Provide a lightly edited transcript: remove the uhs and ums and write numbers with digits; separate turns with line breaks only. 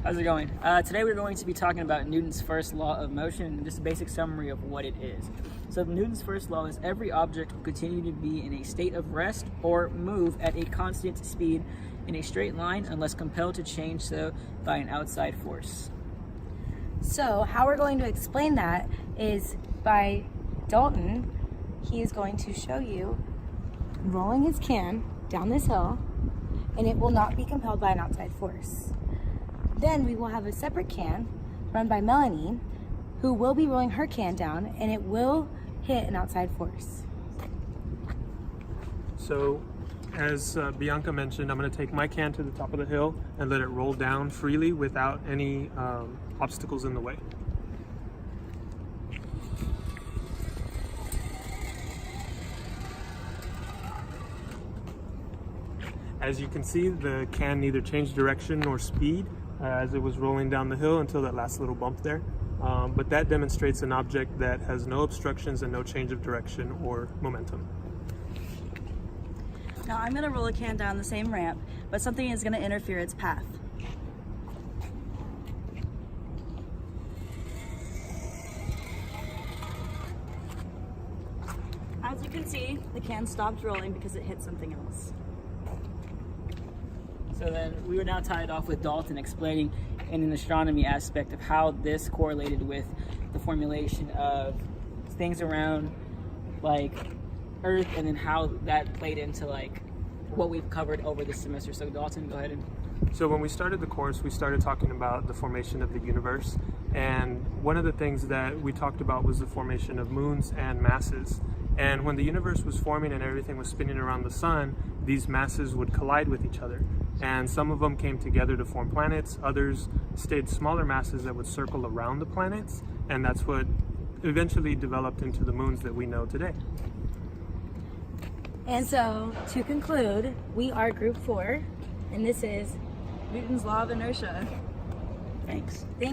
How's it going? Today we're going to be talking about Newton's first law of motion and just a basic summary of what it is. So Newton's first law is every object will continue to be in a state of rest or move at a constant speed in a straight line unless compelled to change so by an outside force.
So how we're going to explain that is by Dalton. He is going to show you rolling his can down this hill, and it will not be compelled by an outside force. Then we will have a separate can run by Melanie, who will be rolling her can down, and it will hit an outside force.
So, as Bianca mentioned, I'm going to take my can to the top of the hill and let it roll down freely without any obstacles in the way. As you can see, the can neither changed direction nor speed as it was rolling down the hill until that last little bump there. But that demonstrates an object that has no obstructions and no change of direction or momentum.
Now I'm going to roll a can down the same ramp, but something is going to interfere its path. As you can see, the can stopped rolling because it hit something else.
So then we were now tied off with Dalton explaining in an astronomy aspect of how this correlated with the formulation of things around like Earth, and then how that played into like what we've covered over this semester. So Dalton, go ahead. And
So when we started the course, we started talking about the formation of the universe, and one of the things that we talked about was the formation of moons and masses. And when the universe was forming and everything was spinning around the sun, these masses would collide with each other. And some of them came together to form planets, others stayed smaller masses that would circle around the planets, and that's what eventually developed into the moons that we know today.
And so, to conclude, we are Group 4, and this is
Newton's law of inertia.
thanks.
Thank